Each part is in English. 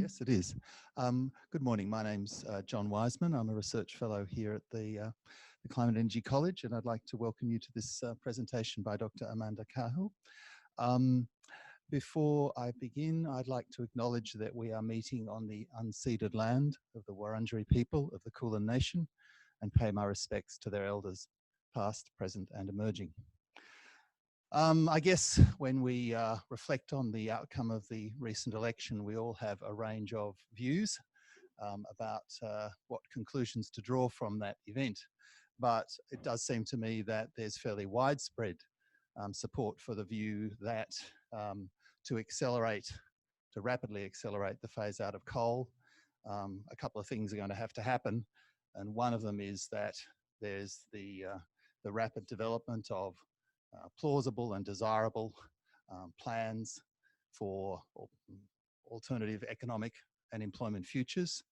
Yes, it is. Good morning. My name's John Wiseman. I'm a research fellow here at the Climate Energy College, and I'd like to welcome you to this presentation by Dr. Amanda Cahill. Before I begin, I'd like to acknowledge that we are meeting on the unceded land of the Wurundjeri people of the Kulin Nation and pay my respects to their elders, past, present and emerging. I guess when we reflect on the outcome of the recent election, we all have a range of views about what conclusions to draw from that event. But it does seem to me that there's fairly widespread support for the view that to rapidly accelerate the phase out of coal, a couple of things are going to have to happen. And one of them is that there's the rapid development of plausible and desirable plans for alternative economic and employment futures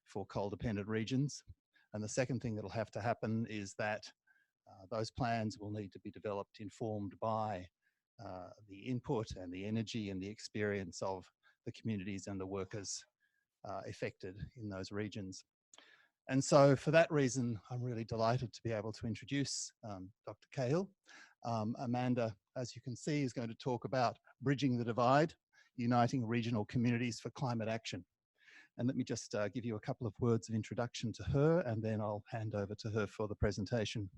for coal-dependent regions. And the second thing that'll have to happen is that those plans will need to be developed informed by the input and the energy and the experience of the communities and the workers affected in those regions. And so for that reason, I'm really delighted to be able to introduce Dr. Cahill. Amanda, as you can see, is going to talk about bridging the divide, uniting regional communities for climate action. And let me just give you a couple of words of introduction to her, and then I'll hand over to her for the presentation.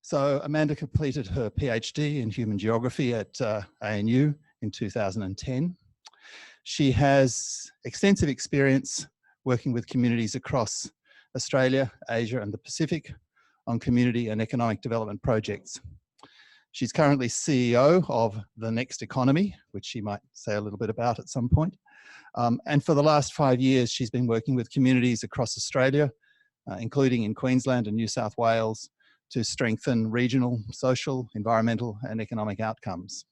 So Amanda completed her PhD in human geography at ANU in 2010. She has extensive experience working with communities across Australia, Asia and the Pacific on community and economic development projects. She's currently CEO of The Next Economy, which she might say a little bit about at some point. And for the last 5 years, she's been working with communities across Australia, including in Queensland and New South Wales, to strengthen regional, social, environmental and economic outcomes.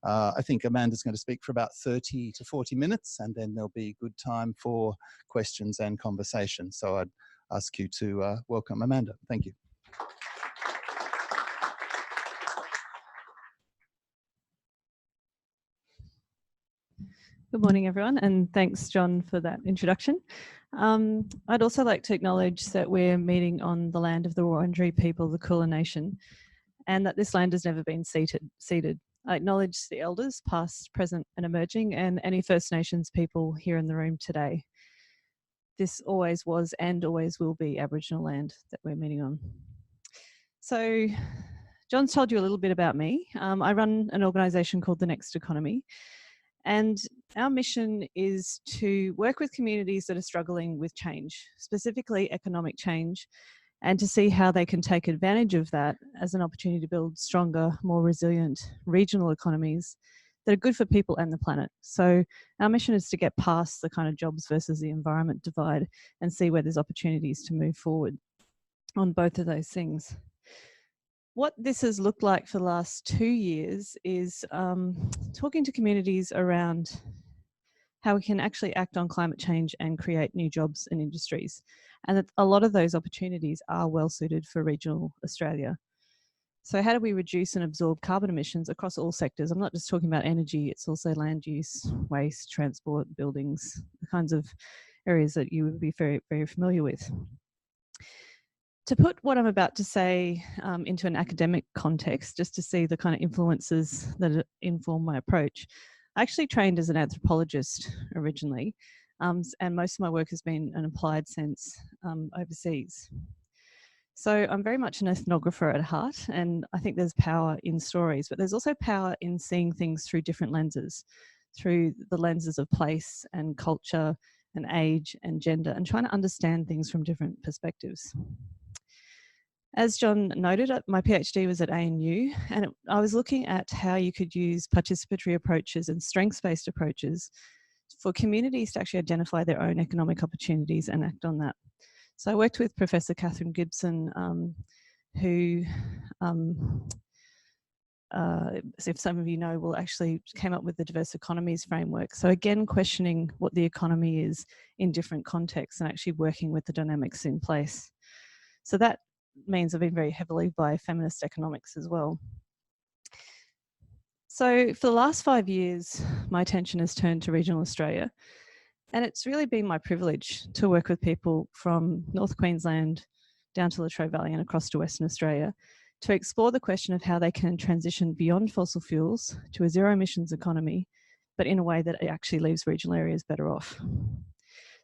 I think Amanda's going to speak for about 30 to 40 minutes, and then there'll be good time for questions and conversation. So I'd ask you to welcome Amanda. Thank you. Good morning, everyone, and thanks, John, for that introduction. I'd also like to acknowledge that we're meeting on the land of the Wurundjeri people, the Kulin Nation, and that this land has never been ceded. I acknowledge the elders, past, present and emerging, and any First Nations people here in the room today. This always was and always will be Aboriginal land that we're meeting on. So, John's told you a little bit about me. I run an organisation called The Next Economy, and our mission is to work with communities that are struggling with change, specifically economic change, and to see how they can take advantage of that as an opportunity to build stronger, more resilient regional economies that are good for people and the planet. So our mission is to get past the kind of jobs versus the environment divide and see where there's opportunities to move forward on both of those things. What this has looked like for the last 2 years is talking to communities around how we can actually act on climate change and create new jobs and industries. And that a lot of those opportunities are well suited for regional Australia. So how do we reduce and absorb carbon emissions across all sectors? I'm not just talking about energy, it's also land use, waste, transport, buildings, the kinds of areas that you would be very, very familiar with. To put what I'm about to say into an academic context, just to see the kind of influences that inform my approach, I actually trained as an anthropologist originally, and most of my work has been an applied sense overseas. So I'm very much an ethnographer at heart, and I think there's power in stories, but there's also power in seeing things through different lenses, through the lenses of place and culture and age and gender, and trying to understand things from different perspectives. As John noted, my PhD was at ANU, and I was looking at how you could use participatory approaches and strengths-based approaches for communities to actually identify their own economic opportunities and act on that. So I worked with Professor Catherine Gibson, who, if some of you know, will actually came up with the diverse economies framework. So again, questioning what the economy is in different contexts and actually working with the dynamics in place. So that means I've been very heavily by feminist economics as well. So for the last 5 years, my attention has turned to regional Australia. And it's really been my privilege to work with people from North Queensland down to Latrobe Valley and across to Western Australia to explore the question of how they can transition beyond fossil fuels to a zero emissions economy, but in a way that actually leaves regional areas better off.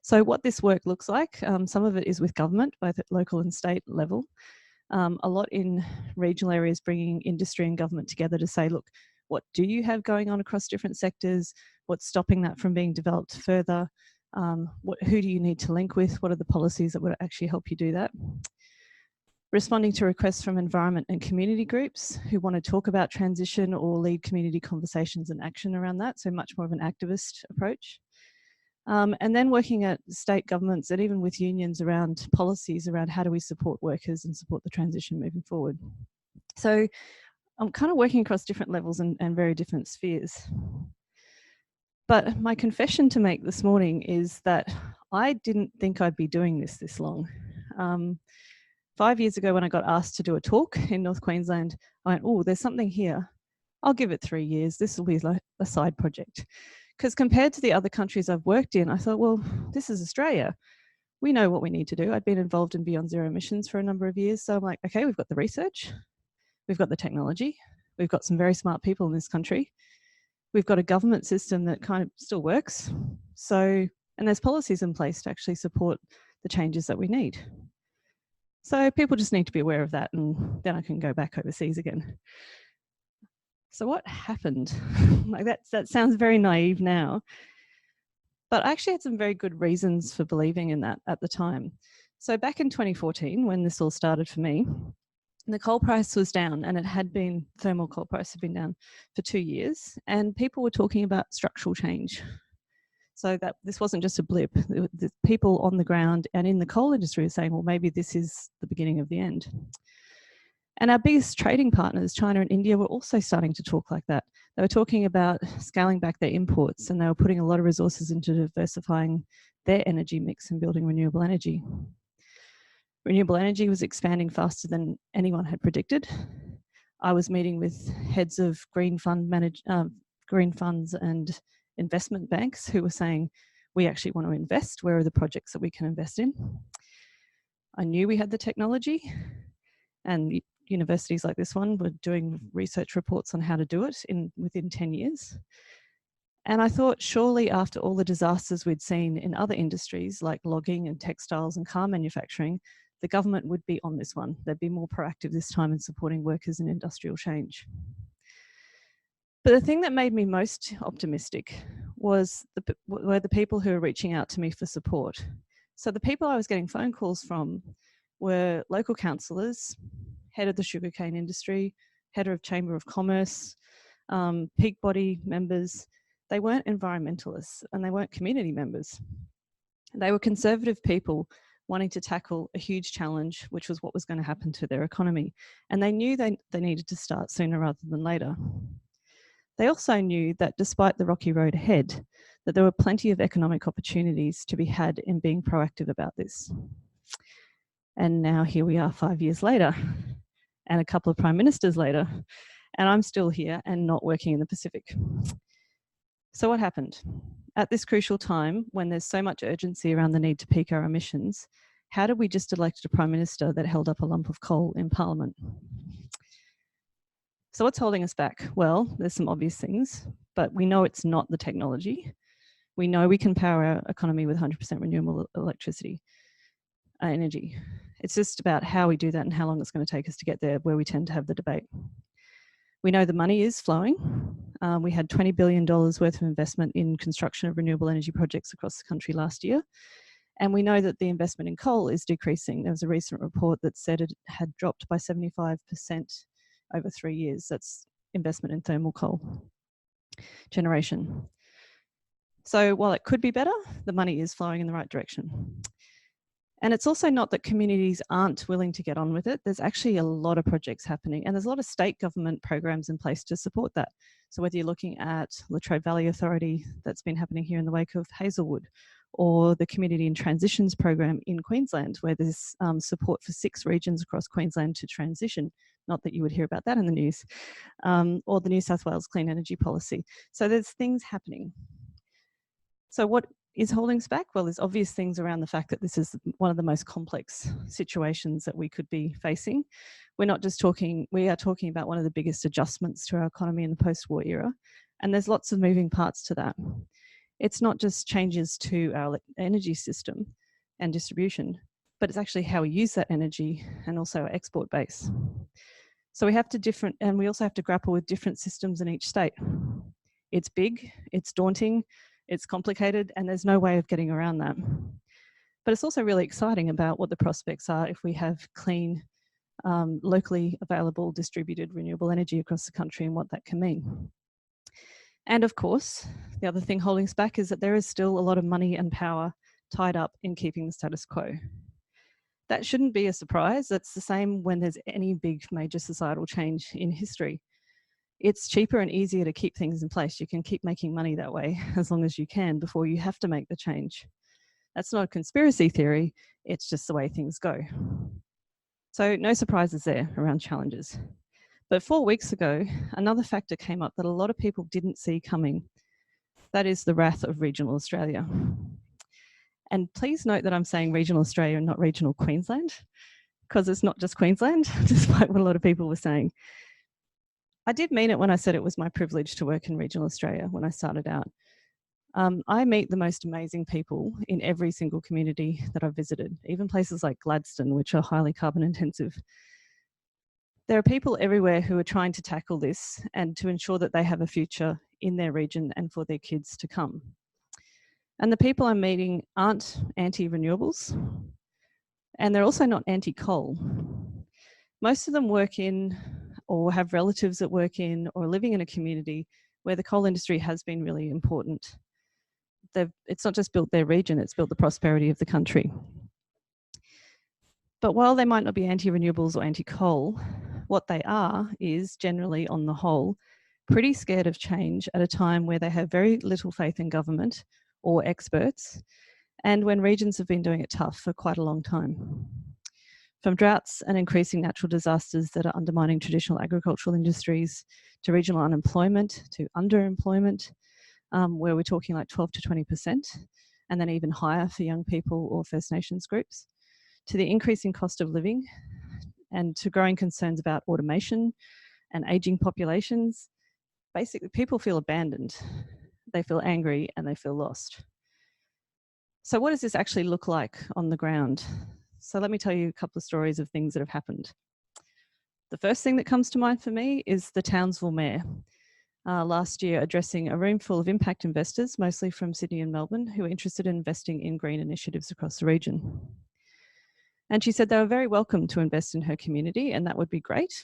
So what this work looks like, some of it is with government, both at local and state level. A lot in regional areas, bringing industry and government together to say, look, what do you have going on across different sectors? What's stopping that from being developed further? Who do you need to link with? What are the policies that would actually help you do that? Responding to requests from environment and community groups who want to talk about transition or lead community conversations and action around that. So much more of an activist approach. And then working at state governments and even with unions around policies around how do we support workers and support the transition moving forward. So I'm kind of working across different levels and very different spheres. But my confession to make this morning is that I didn't think I'd be doing this long. 5 years ago when I got asked to do a talk in North Queensland, I went, oh, there's something here. I'll give it 3 years. This will be like a side project. Because compared to the other countries I've worked in, I thought, well, this is Australia. We know what we need to do. I'd been involved in Beyond Zero Emissions for a number of years. So I'm like, okay, we've got the research. We've got the technology. We've got some very smart people in this country. We've got a government system that kind of still works. So, and there's policies in place to actually support the changes that we need. So people just need to be aware of that, and then I can go back overseas again. So what happened? Like that sounds very naive now, but I actually had some very good reasons for believing in that at the time. So back in 2014, when this all started for me, the coal price was down, and it had been, thermal coal price had been down for 2 years, and people were talking about structural change. So that this wasn't just a blip. The people on the ground and in the coal industry are saying, well, maybe this is the beginning of the end. And our biggest trading partners, China and India, were also starting to talk like that. They were talking about scaling back their imports, and they were putting a lot of resources into diversifying their energy mix and building renewable energy. Renewable energy was expanding faster than anyone had predicted. I was meeting with heads of green funds and investment banks who were saying, we actually want to invest. Where are the projects that we can invest in? I knew we had the technology, and universities like this one were doing research reports on how to do it within 10 years. And I thought, surely after all the disasters we'd seen in other industries like logging and textiles and car manufacturing, the government would be on this one. They'd be more proactive this time in supporting workers in industrial change. But the thing that made me most optimistic were the people who were reaching out to me for support. So the people I was getting phone calls from were local councillors, head of the sugarcane industry, head of Chamber of Commerce, peak body members. They weren't environmentalists and they weren't community members. They were conservative people wanting to tackle a huge challenge, which was what was going to happen to their economy. And they knew they needed to start sooner rather than later. They also knew that despite the rocky road ahead, that there were plenty of economic opportunities to be had in being proactive about this. And now here we are 5 years later, and a couple of prime ministers later, and I'm still here and not working in the Pacific. So what happened? At this crucial time, when there's so much urgency around the need to peak our emissions, how did we just elect a prime minister that held up a lump of coal in Parliament? So what's holding us back? Well, there's some obvious things, but we know it's not the technology. We know we can power our economy with 100% renewable electricity, energy. It's just about how we do that and how long it's going to take us to get there, where we tend to have the debate. We know the money is flowing. We had $20 billion worth of investment in construction of renewable energy projects across the country last year. And we know that the investment in coal is decreasing. There was a recent report that said it had dropped by 75% over 3 years. That's investment in thermal coal generation. So while it could be better, the money is flowing in the right direction. And it's also not that communities aren't willing to get on with it. There's actually a lot of projects happening, and there's a lot of state government programs in place to support that. So whether you're looking at Latrobe Valley Authority, that's been happening here in the wake of Hazelwood, or the Community and Transitions program in Queensland, where there's support for 6 regions across Queensland to transition. Not that you would hear about that in the news, or the New South Wales Clean Energy Policy. So there's things happening. So what is holding us back? Well, there's obvious things around the fact that this is one of the most complex situations that we could be facing. We're not just talking, we are talking about one of the biggest adjustments to our economy in the post-war era, and there's lots of moving parts to that. It's not just changes to our energy system and distribution, but it's actually how we use that energy and also our export base. So we have to and we also have to grapple with different systems in each state. It's big, it's daunting, it's complicated, and there's no way of getting around that. But it's also really exciting about what the prospects are if we have clean, locally available, distributed renewable energy across the country and what that can mean. And of course, the other thing holding us back is that there is still a lot of money and power tied up in keeping the status quo. That shouldn't be a surprise. That's the same when there's any big major societal change in history. It's cheaper and easier to keep things in place. You can keep making money that way as long as you can before you have to make the change. That's not a conspiracy theory, it's just the way things go. So no surprises there around challenges. But 4 weeks ago, another factor came up that a lot of people didn't see coming. That is the wrath of regional Australia. And please note that I'm saying regional Australia and not regional Queensland, because it's not just Queensland, despite what a lot of people were saying. I did mean it when I said it was my privilege to work in regional Australia when I started out. I meet the most amazing people in every single community that I've visited, even places like Gladstone, which are highly carbon intensive. There are people everywhere who are trying to tackle this and to ensure that they have a future in their region and for their kids to come. And the people I'm meeting aren't anti-renewables, and they're also not anti-coal. Most of them work in or have relatives that work in or living in a community where the coal industry has been really important. It's not just built their region, it's built the prosperity of the country. But while they might not be anti-renewables or anti-coal, what they are is generally, on the whole, pretty scared of change at a time where they have very little faith in government or experts, and when regions have been doing it tough for quite a long time. From droughts and increasing natural disasters that are undermining traditional agricultural industries, to regional unemployment, to underemployment, where we're talking like 12 to 20%, and then even higher for young people or First Nations groups, to the increasing cost of living, and to growing concerns about automation and ageing populations. Basically, people feel abandoned, they feel angry, and they feel lost. So what does this actually look like on the ground? So let me tell you a couple of stories of things that have happened. The first thing that comes to mind for me is the Townsville Mayor last year addressing a room full of impact investors, mostly from Sydney and Melbourne, who were interested in investing in green initiatives across the region. And she said they were very welcome to invest in her community, and that would be great.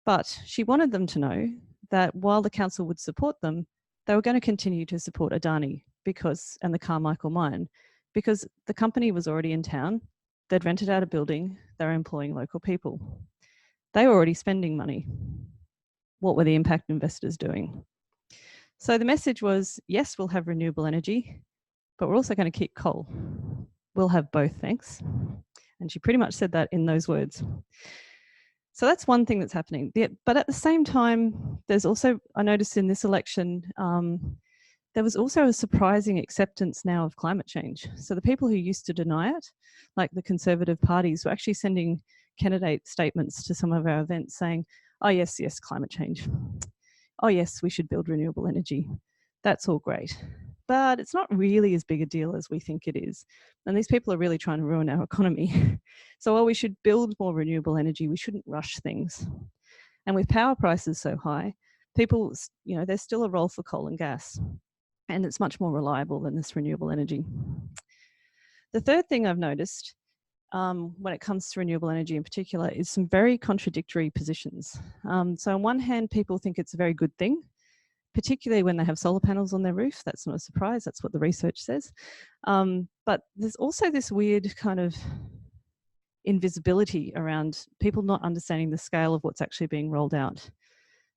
But she wanted them to know that while the council would support them, they were going to continue to support Adani and the Carmichael mine, because the company was already in town, they'd rented out a building, they were employing local people. They were already spending money. What were the impact investors doing? So the message was, yes, we'll have renewable energy, but we're also going to keep coal. We'll have both, thanks. And she pretty much said that in those words. So that's one thing that's happening. But at the same time, there's also, I noticed in this election, there was also a surprising acceptance now of climate change. So the people who used to deny it, like the Conservative parties, were actually sending candidate statements to some of our events saying, oh yes, yes, climate change. Oh yes, we should build renewable energy. That's all great. But it's not really as big a deal as we think it is. And these people are really trying to ruin our economy. So while we should build more renewable energy, we shouldn't rush things. And with power prices so high, people, there's still a role for coal and gas. And it's much more reliable than this renewable energy. The third thing I've noticed when it comes to renewable energy in particular is some very contradictory positions. So on one hand, people think it's a very good thing, particularly when they have solar panels on their roof. That's not a surprise, that's what the research says. But there's also this weird kind of invisibility around people not understanding the scale of what's actually being rolled out.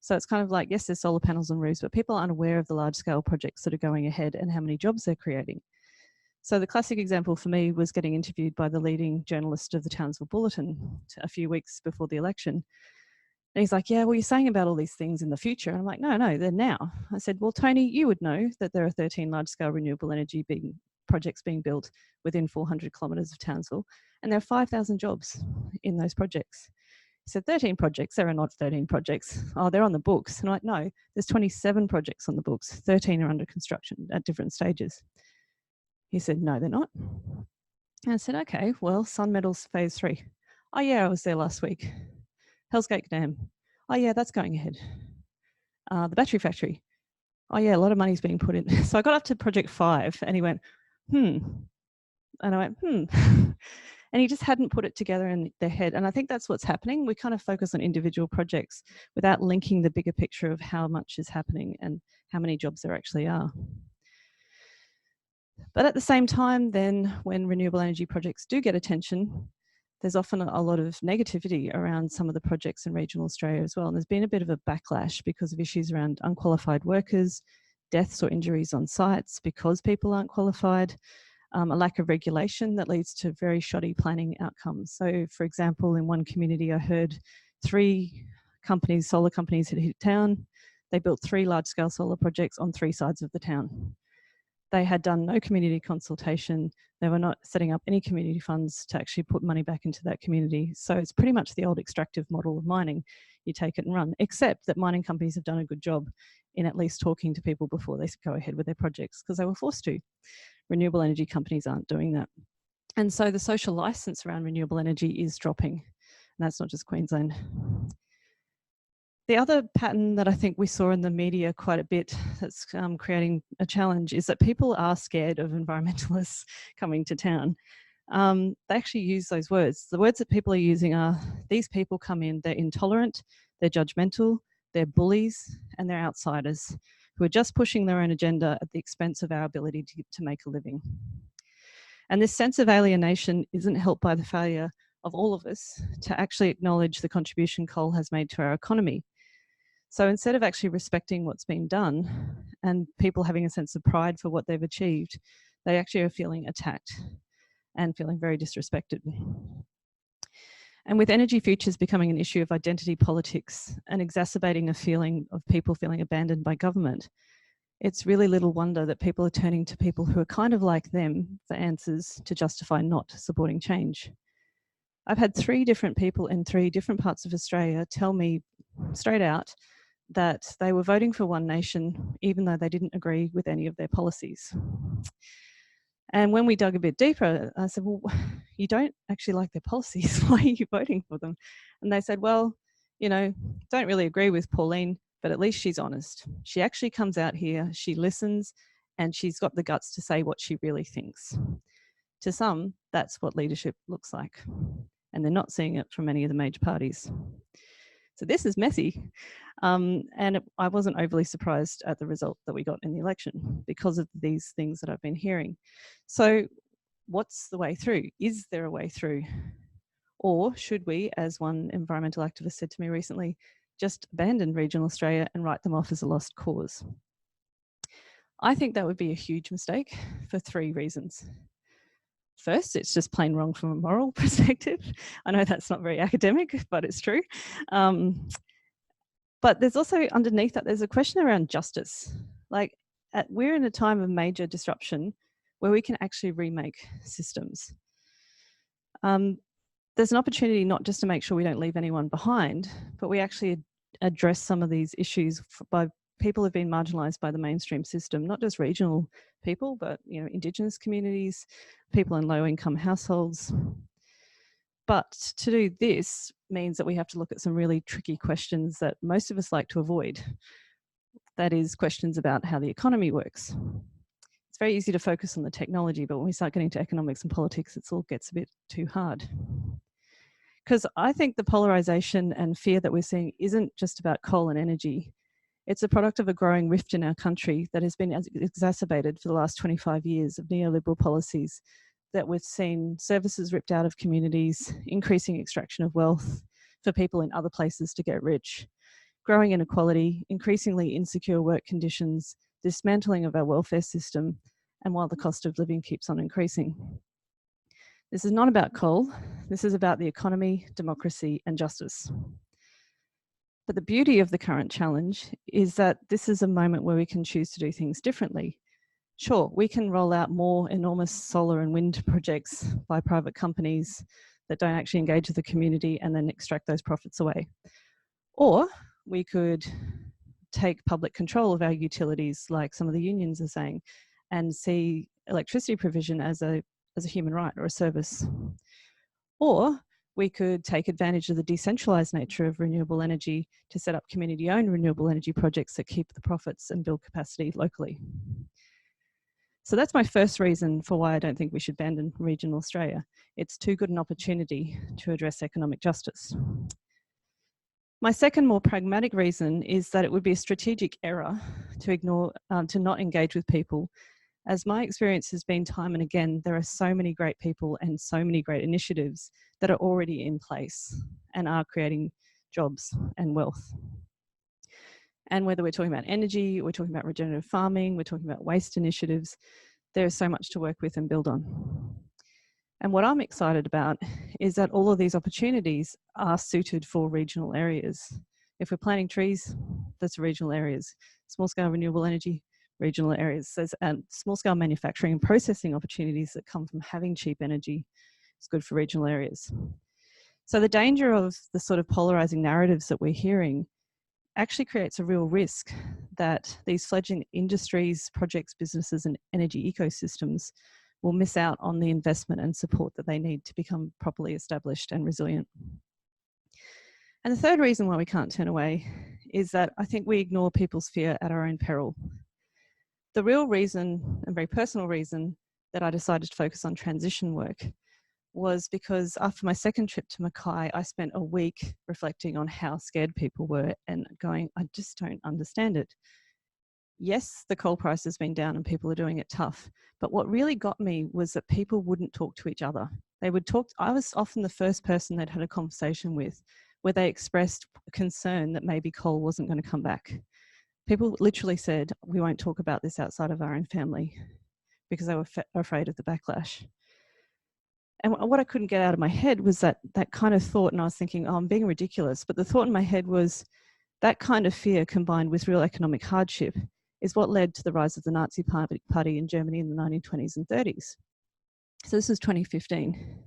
So it's kind of like, yes, there's solar panels on roofs, but people aren't aware of the large scale projects that are going ahead and how many jobs they're creating. So the classic example for me was getting interviewed by the leading journalist of the Townsville Bulletin a few weeks before the election. And he's like, yeah, well, you're saying about all these things in the future. And I'm like, no, they're now. I said, well, Tony, you would know that there are 13 large-scale renewable energy projects being built within 400 kilometres of Townsville, and there are 5,000 jobs in those projects. He said, 13 projects, there are not 13 projects. Oh, they're on the books. And I'm like, no, there's 27 projects on the books. 13 are under construction at different stages. He said, no, they're not. And I said, okay, well, Sun Metals Phase 3. Oh yeah, I was there last week. Hell's Gate Dam. Oh yeah, that's going ahead. The battery factory. Oh yeah, a lot of money's being put in. So I got up to project 5 and he went, And I went, And he just hadn't put it together in their head. And I think that's what's happening. We kind of focus on individual projects without linking the bigger picture of how much is happening and how many jobs there actually are. But at the same time, then when renewable energy projects do get attention, there's often a lot of negativity around some of the projects in regional Australia as well. And there's been a bit of a backlash because of issues around unqualified workers, deaths or injuries on sites because people aren't qualified, a lack of regulation that leads to very shoddy planning outcomes. So for example, in one community I heard 3 companies, solar companies had hit town. They built 3 large-scale solar projects on 3 sides of the town. They had done no community consultation. They were not setting up any community funds to actually put money back into that community. So it's pretty much the old extractive model of mining. You take it and run, except that mining companies have done a good job in at least talking to people before they go ahead with their projects because they were forced to. Renewable energy companies aren't doing that. And so the social license around renewable energy is dropping. And that's not just Queensland. The other pattern that I think we saw in the media quite a bit that's creating a challenge is that people are scared of environmentalists coming to town. They actually use those words. The words that people are using are, these people come in, they're intolerant, they're judgmental, they're bullies, and they're outsiders who are just pushing their own agenda at the expense of our ability to make a living. And this sense of alienation isn't helped by the failure of all of us to actually acknowledge the contribution coal has made to our economy. So instead of actually respecting what's been done and people having a sense of pride for what they've achieved, they actually are feeling attacked and feeling very disrespected. And with energy futures becoming an issue of identity politics and exacerbating a feeling of people feeling abandoned by government, it's really little wonder that people are turning to people who are kind of like them for answers to justify not supporting change. I've had 3 different people in 3 different parts of Australia tell me straight out that they were voting for One Nation even though they didn't agree with any of their policies. And when we dug a bit deeper, I said, well, you don't actually like their policies. Why are you voting for them? And they said, well, you know, don't really agree with Pauline, but at least she's honest. She actually comes out here, she listens, and she's got the guts to say what she really thinks. To some, that's what leadership looks like. And they're not seeing it from any of the major parties. So this is messy. I wasn't overly surprised at the result that we got in the election because of these things that I've been hearing. So what's the way through? Is there a way through? Or should we, as one environmental activist said to me recently, just abandon regional Australia and write them off as a lost cause? I think that would be a huge mistake for 3 reasons. First, it's just plain wrong from a moral perspective. I know that's not very academic, but it's true. But there's also underneath that, there's a question around justice. Like, we're in a time of major disruption where we can actually remake systems. There's an opportunity not just to make sure we don't leave anyone behind, but we actually address some of these issues by people who've been marginalised by the mainstream system, not just regional people, but Indigenous communities, people in low-income households. But to do this means that we have to look at some really tricky questions that most of us like to avoid. That is, questions about how the economy works. It's very easy to focus on the technology, but when we start getting to economics and politics, it all gets a bit too hard. Because I think the polarisation and fear that we're seeing isn't just about coal and energy. It's a product of a growing rift in our country that has been exacerbated for the last 25 years of neoliberal policies that we've seen services ripped out of communities, increasing extraction of wealth for people in other places to get rich, growing inequality, increasingly insecure work conditions, dismantling of our welfare system, and while the cost of living keeps on increasing. This is not about coal. This is about the economy, democracy, and justice. But the beauty of the current challenge is that this is a moment where we can choose to do things differently. Sure, we can roll out more enormous solar and wind projects by private companies that don't actually engage with the community and then extract those profits away. Or we could take public control of our utilities, like some of the unions are saying, and see electricity provision as a human right or a service. Or we could take advantage of the decentralised nature of renewable energy to set up community-owned renewable energy projects that keep the profits and build capacity locally. So that's my first reason for why I don't think we should abandon regional Australia. It's too good an opportunity to address economic justice. My second, more pragmatic reason is that it would be a strategic error to not engage with people. As my experience has been time and again, there are so many great people and so many great initiatives that are already in place and are creating jobs and wealth. And whether we're talking about energy, we're talking about regenerative farming, we're talking about waste initiatives, there is so much to work with and build on. And what I'm excited about is that all of these opportunities are suited for regional areas. If we're planting trees, that's regional areas. Small-scale renewable energy, regional areas. There's small-scale manufacturing and processing opportunities that come from having cheap energy. It's good for regional areas. So the danger of the sort of polarising narratives that we're hearing actually creates a real risk that these fledgling industries, projects, businesses and energy ecosystems will miss out on the investment and support that they need to become properly established and resilient. And the third reason why we can't turn away is that I think we ignore people's fear at our own peril. The real reason, and very personal reason, that I decided to focus on transition work was because after my second trip to Mackay, I spent a week reflecting on how scared people were and going, I just don't understand it. Yes, the coal price has been down and people are doing it tough. But what really got me was that people wouldn't talk to each other. They would talk, I was often the first person they'd had a conversation with where they expressed concern that maybe coal wasn't going to come back. People literally said, we won't talk about this outside of our own family because they were afraid of the backlash. And what I couldn't get out of my head was that kind of thought, and I was thinking, oh, I'm being ridiculous. But the thought in my head was that kind of fear combined with real economic hardship is what led to the rise of the Nazi Party in Germany in the 1920s and 30s. So this was 2015.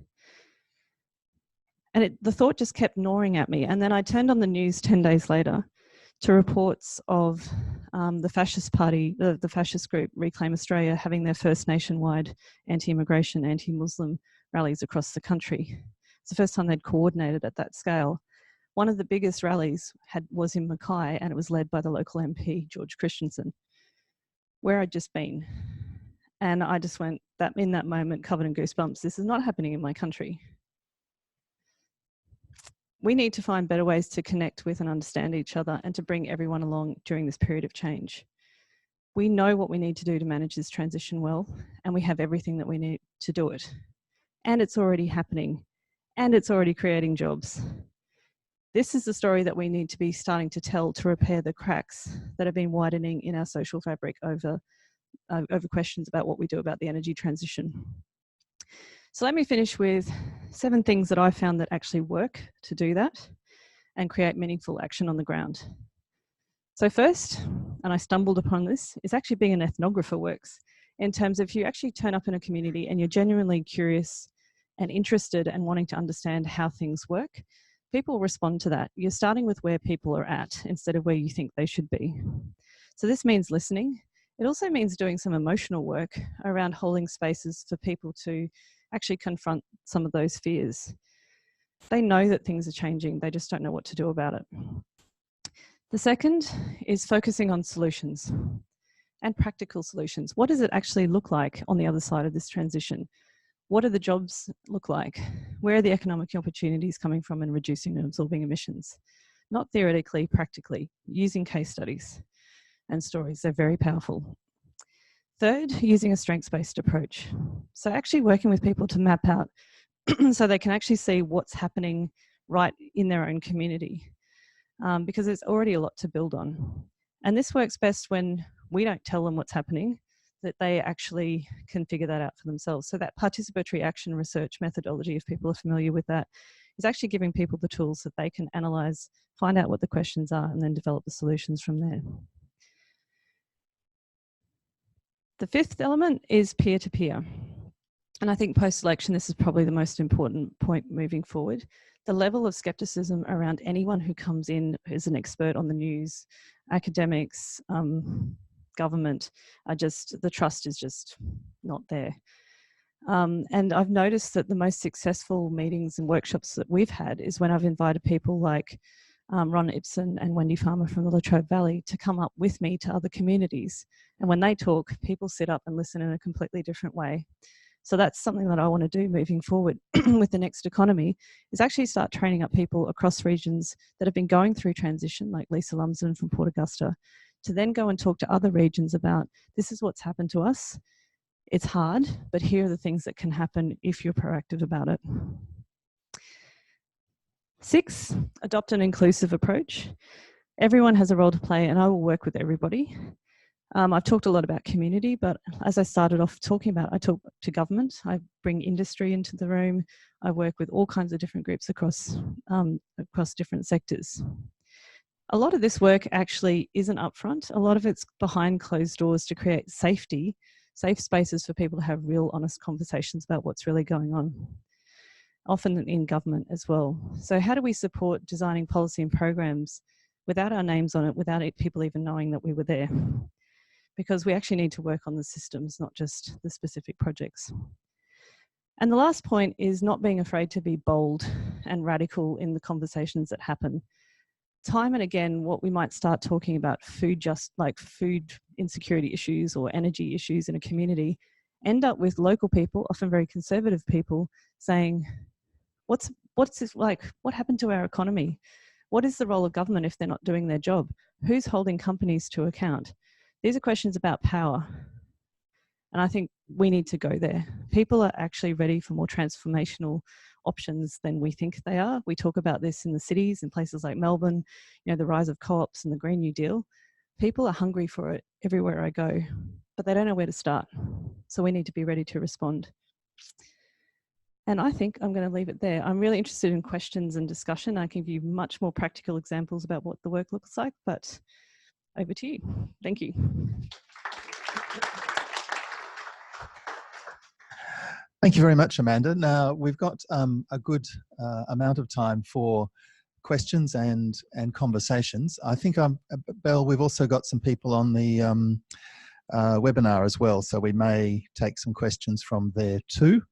And the thought just kept gnawing at me. And then I turned on the news 10 days later to reports of the fascist party, the fascist group Reclaim Australia, having their first nationwide anti-immigration, anti-Muslim rallies across the country. It's the first time they'd coordinated at that scale. One of the biggest rallies was in Mackay, and it was led by the local MP, George Christensen, where I'd just been. And I just went, in that moment, covered in goosebumps, this is not happening in my country. We need to find better ways to connect with and understand each other and to bring everyone along during this period of change. We know what we need to do to manage this transition well, and we have everything that we need to do it. And it's already happening, and it's already creating jobs. This is the story that we need to be starting to tell to repair the cracks that have been widening in our social fabric over questions about what we do about the energy transition. So let me finish with 7 things that I found that actually work to do that and create meaningful action on the ground. So first, and I stumbled upon this, is actually being an ethnographer works in terms of if you actually turn up in a community and you're genuinely curious and interested and wanting to understand how things work, people respond to that. You're starting with where people are at instead of where you think they should be. So this means listening. It also means doing some emotional work around holding spaces for people to actually confront some of those fears. They know that things are changing, they just don't know what to do about it. The second is focusing on solutions and practical solutions. What does it actually look like on the other side of this transition? What do the jobs look like? Where are the economic opportunities coming from in reducing and absorbing emissions? Not theoretically, practically, using case studies and stories. They're very powerful. Third, using a strengths-based approach. So actually working with people to map out so they can actually see what's happening right in their own community, because there's already a lot to build on. And this works best when we don't tell them what's happening, that they actually can figure that out for themselves. So that participatory action research methodology, if people are familiar with that, is actually giving people the tools that they can analyse, find out what the questions are, and then develop the solutions from there. The fifth element is peer-to-peer. And I think post-election, this is probably the most important point moving forward. The level of scepticism around anyone who comes in as an expert on the news, academics, government, the trust is just not there. And I've noticed that the most successful meetings and workshops that we've had is when I've invited people like Ron Ibsen and Wendy Farmer from the Latrobe Valley to come up with me to other communities. And when they talk, people sit up and listen in a completely different way. So that's something that I want to do moving forward with the next economy, is actually start training up people across regions that have been going through transition, like Lisa Lumsden from Port Augusta, to then go and talk to other regions about, this is what's happened to us. It's hard, but here are the things that can happen if you're proactive about it. 6, adopt an inclusive approach. Everyone has a role to play, and I will work with everybody. I've talked a lot about community, but as I started off talking about, I talk to government, I bring industry into the room, I work with all kinds of different groups across different sectors. A lot of this work actually isn't upfront. A lot of it's behind closed doors to create safe spaces for people to have real honest conversations about what's really going on, often in government as well. So how do we support designing policy and programs without our names on it, without people even knowing that we were there? Because we actually need to work on the systems, not just the specific projects. And the last point is not being afraid to be bold and radical in the conversations that happen. Time and again, what we might start talking about food insecurity issues or energy issues in a community, end up with local people, often very conservative people, saying, what's this like? What happened to our economy? What is the role of government if they're not doing their job? Who's holding companies to account? These are questions about power. And I think we need to go there. People are actually ready for more transformational options than we think they are. We talk about this in the cities, in places like Melbourne, the rise of co-ops and the Green New Deal. People are hungry for it everywhere I go, but they don't know where to start. So we need to be ready to respond. And I think I'm going to leave it there. I'm really interested in questions and discussion. I can give you much more practical examples about what the work looks like, but over to you. Thank you. Thank you very much, Amanda. Now, we've got a good amount of time for questions and conversations. I think, Belle, we've also got some people on the webinar as well, so we may take some questions from there too.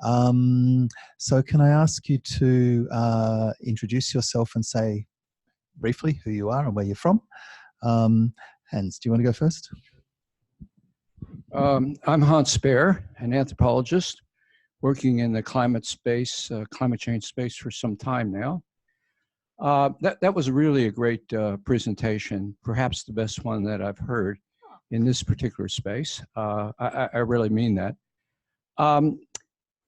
So can I ask you to introduce yourself and say briefly who you are and where you're from? Hans, do you want to go first? I'm Hans Speer, an anthropologist working in the climate change space for some time now. That was really a great presentation, perhaps the best one that I've heard in this particular space. I really mean that. I'm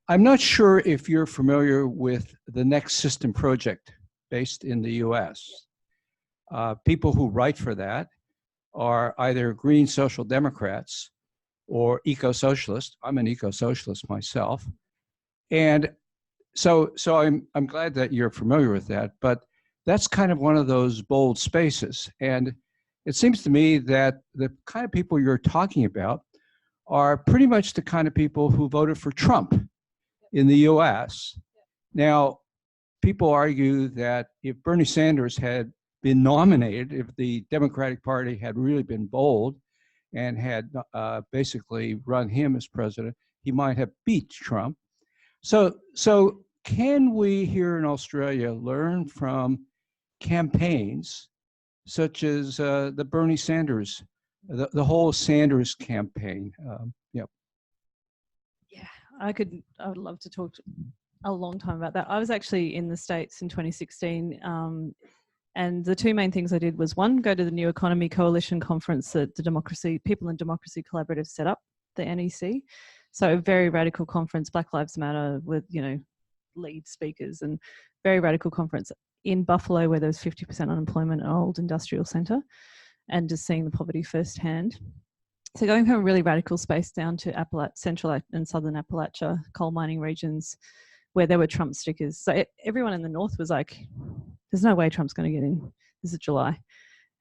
not sure if you're familiar with the Next System project based in the US. People who write for that are either Green Social Democrats or eco-socialists. I'm an eco-socialist myself. And so I'm glad that you're familiar with that, but that's kind of one of those bold spaces. And it seems to me that the kind of people you're talking about are pretty much the kind of people who voted for Trump in the US. Now, people argue that if Bernie Sanders had been nominated, if the Democratic Party had really been bold and had basically run him as president, he might have beat Trump. So can we here in Australia learn from campaigns such as the Bernie Sanders, the whole Sanders campaign? Yeah, I would love to talk a long time about that. I was actually in the States in 2016, and the two main things I did was, one, go to the New Economy Coalition conference that the People in Democracy Collaborative set up, the NEC. So a very radical conference, Black Lives Matter, with lead speakers, and very radical conference in Buffalo, where there was 50% unemployment, an old industrial centre, and just seeing the poverty firsthand. So going from a really radical space down to Central and Southern Appalachia, coal mining regions, where there were Trump stickers. So everyone in the north was like, there's no way Trump's going to get in. This is July.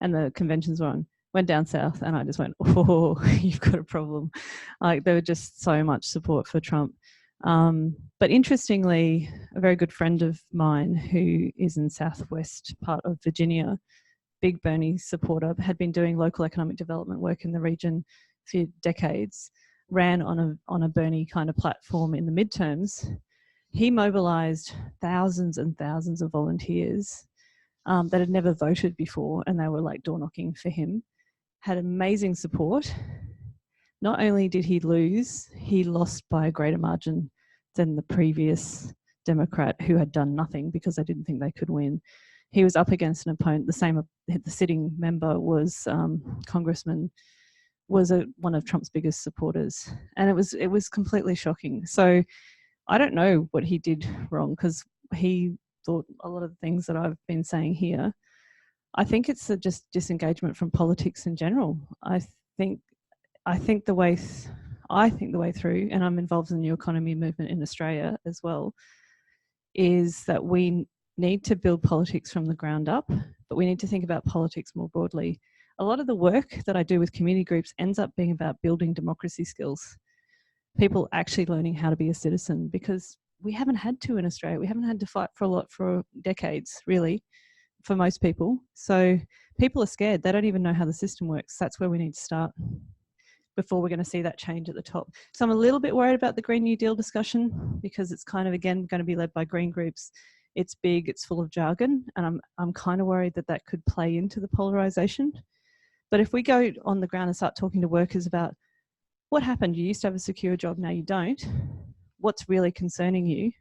And the conventions were on. Went down south and I just went, oh, you've got a problem. Like there was just so much support for Trump. But interestingly, a very good friend of mine who is in southwest part of Virginia, big Bernie supporter, had been doing local economic development work in the region for decades, ran on a Bernie kind of platform in the midterms. He mobilized thousands and thousands of volunteers that had never voted before, and they were like door knocking for him. Had amazing support. Not only did he lose, he lost by a greater margin than the previous Democrat who had done nothing because they didn't think they could win. He was up against an opponent, the sitting member was Congressman, was one of Trump's biggest supporters. And it was completely shocking. So I don't know what he did wrong because he thought a lot of the things that I've been saying here. I think it's just disengagement from politics in general. I think the way through, and I'm involved in the new economy movement in Australia as well, is that we need to build politics from the ground up, but we need to think about politics more broadly. A lot of the work that I do with community groups ends up being about building democracy skills. People actually learning how to be a citizen, because we haven't had to in Australia. We haven't had to fight for a lot for decades, really, for most people. So people are scared. They don't even know how the system works. That's where we need to start before we're going to see that change at the top. So I'm a little bit worried about the Green New Deal discussion because it's kind of, again, going to be led by green groups. It's big, it's full of jargon, and I'm kind of worried that that could play into the polarisation. But if we go on the ground and start talking to workers about what happened, you used to have a secure job, now you don't, what's really concerning you,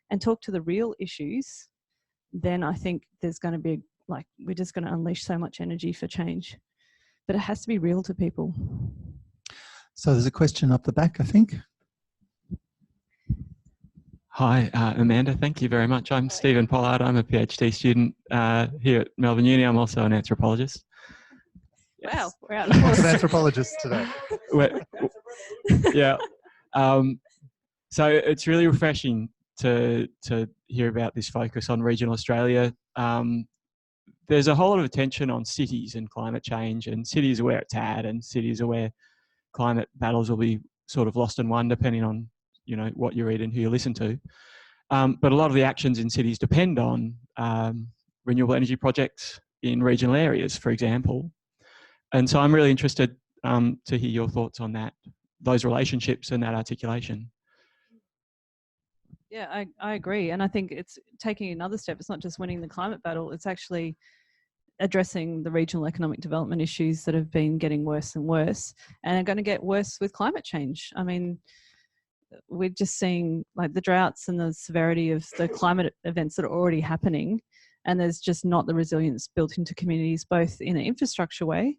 and talk to the real issues, then I think there's going to be, like, we're just going to unleash so much energy for change. But it has to be real to people. So there's a question up the back, I think. Hi, Amanda, thank you very much. I'm Stephen Pollard. I'm a PhD student here at Melbourne Uni. I'm also an anthropologist. Wow, Yes. we're out Lots of anthropologists today. Yeah. So it's really refreshing to hear about this focus on regional Australia. There's a whole lot of attention on cities and climate change, and cities are where it's at, and cities are where climate battles will be sort of lost and won depending on, you know, what you read and who you listen to. But a lot of the actions in cities depend on renewable energy projects in regional areas, for example. And so I'm really interested to hear your thoughts on that, those relationships and that articulation. Yeah, I agree. And I think it's taking another step. It's not just winning the climate battle, it's actually addressing the regional economic development issues that have been getting worse and worse and are going to get worse with climate change. I mean, we're just seeing like the droughts and the severity of the climate events that are already happening, and there's just not the resilience built into communities, both in an infrastructure way,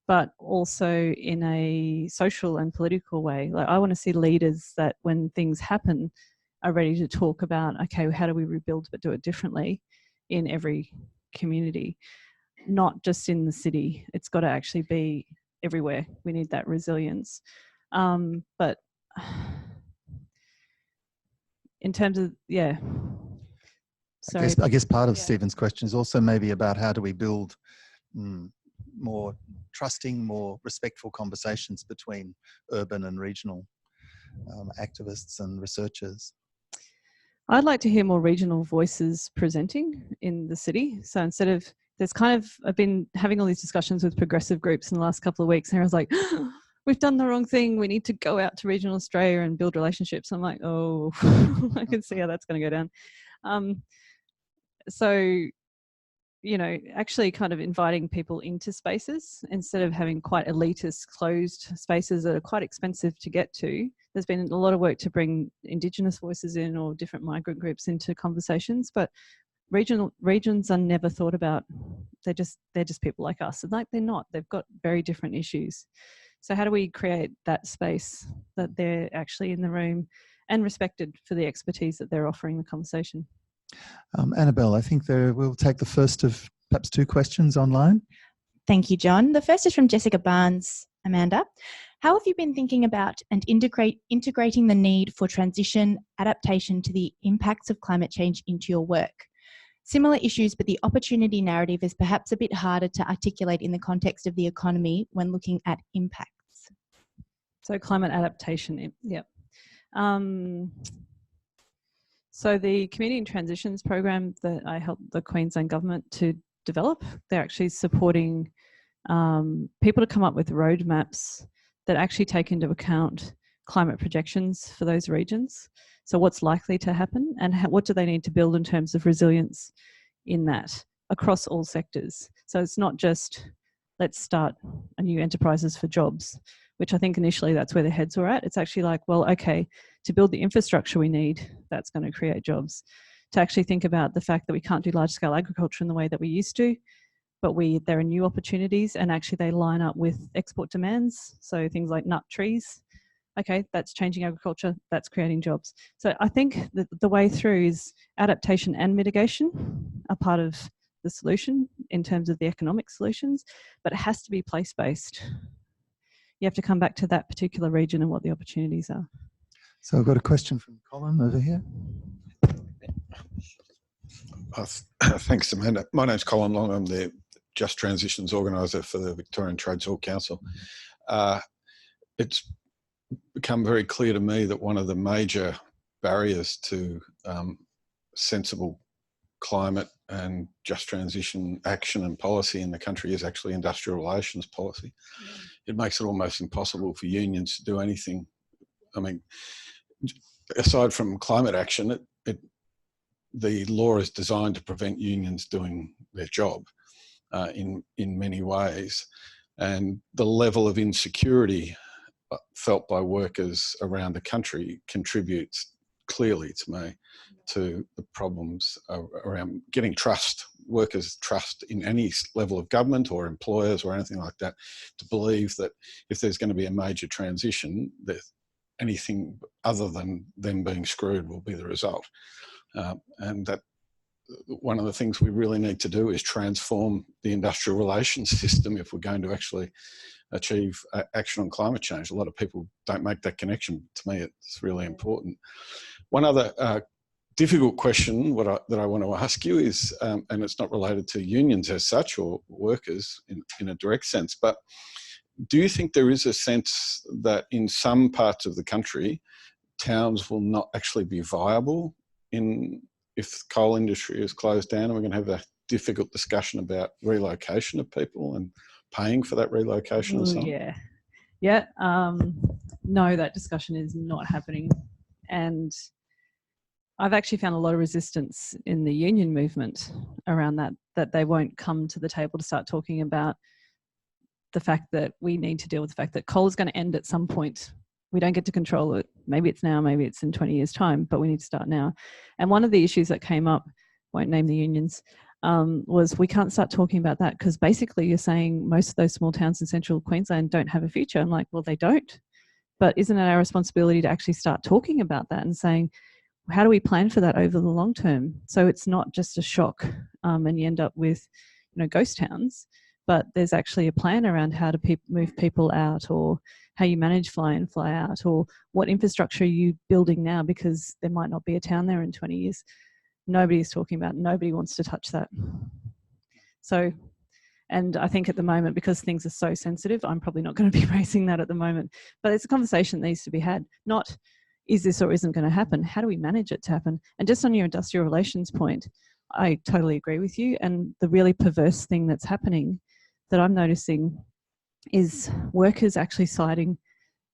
but also in a social and political way. Like, I want to see leaders that when things happen are ready to talk about, okay, how do we rebuild but do it differently in every community, not just in the city. It's got to actually be everywhere. We need that resilience. But in terms of, yeah. Sorry. I guess part of Stephen's question is also maybe about how do we build more trusting, more respectful conversations between urban and regional activists and researchers. I'd like to hear more regional voices presenting in the city. So instead of, I've been having all these discussions with progressive groups in the last couple of weeks, and I was like, oh, we've done the wrong thing. We need to go out to regional Australia and build relationships. I'm like, oh, I can see how that's going to go down. So, you know, actually kind of inviting people into spaces instead of having quite elitist, closed spaces that are quite expensive to get to. There's been a lot of work to bring Indigenous voices in or different migrant groups into conversations, but regions are never thought about. They're just people like us. And like, they're not. They've got very different issues. So how do we create that space that they're actually in the room and respected for the expertise that they're offering the conversation? Annabelle, I think we'll take the first of perhaps two questions online. Thank you, John. The first is from Jessica Barnes. Amanda, How have you been thinking about and integrating the need for transition, adaptation to the impacts of climate change into your work? Similar issues, but the opportunity narrative is perhaps a bit harder to articulate in the context of the economy when looking at impacts. So climate adaptation, yep. So the Community and Transitions program that I helped the Queensland government to develop, they're actually supporting people to come up with roadmaps that actually take into account climate projections for those regions. So what's likely to happen and what do they need to build in terms of resilience in that across all sectors. So it's not just let's start a new enterprises for jobs, which I think initially that's where their heads were at. It's actually like, well, okay, to build the infrastructure we need, that's going to create jobs. To actually think about the fact that we can't do large scale agriculture in the way that we used to, but there are new opportunities and actually they line up with export demands. So things like nut trees, okay, that's changing agriculture, that's creating jobs. So I think that the way through is adaptation and mitigation are part of the solution in terms of the economic solutions, but it has to be place-based. You have to come back to that particular region and what the opportunities are. So I've got a question from Colin over here. Thanks, Amanda. My name's Colin Long. I'm the Just Transitions Organiser for the Victorian Trades Hall Council. It's become very clear to me that one of the major barriers to sensible climate and just transition action and policy in the country is actually industrial relations policy. It makes it almost impossible for unions to do anything. I mean, aside from climate action, the law is designed to prevent unions doing their job in many ways. And the level of insecurity felt by workers around the country contributes clearly to me to the problems around getting trust, workers' trust in any level of government or employers or anything like that, to believe that if there's going to be a major transition, that anything other than them being screwed will be the result. And that one of the things we really need to do is transform the industrial relations system if we're going to actually achieve action on climate change. A lot of people don't make that connection. To me, it's really important. One other difficult question that I want to ask you is, and it's not related to unions as such or workers in a direct sense, but do you think there is a sense that in some parts of the country, towns will not actually be viable if the coal industry is closed down, and we're going to have a difficult discussion about relocation of people and paying for that relocation and so on? Yeah. No, that discussion is not happening. And I've actually found a lot of resistance in the union movement around that they won't come to the table to start talking about the fact that we need to deal with the fact that coal is going to end at some point. We don't get to control it. Maybe it's now, maybe it's in 20 years' time, but we need to start now. And one of the issues that came up, won't name the unions, was we can't start talking about that because basically you're saying most of those small towns in central Queensland don't have a future. I'm like, well, they don't. But isn't it our responsibility to actually start talking about that and saying, how do we plan for that over the long term? So it's not just a shock and you end up with, ghost towns, but there's actually a plan around how to move people out, or how you manage fly in, fly out, or what infrastructure are you building now, because there might not be a town there in 20 years. Nobody's talking about, nobody wants to touch that. So, and I think at the moment, because things are so sensitive, I'm probably not going to be raising that at the moment. But it's a conversation that needs to be had, not is this or isn't going to happen? How do we manage it to happen? And just on your industrial relations point, I totally agree with you. And the really perverse thing that's happening that I'm noticing is workers actually citing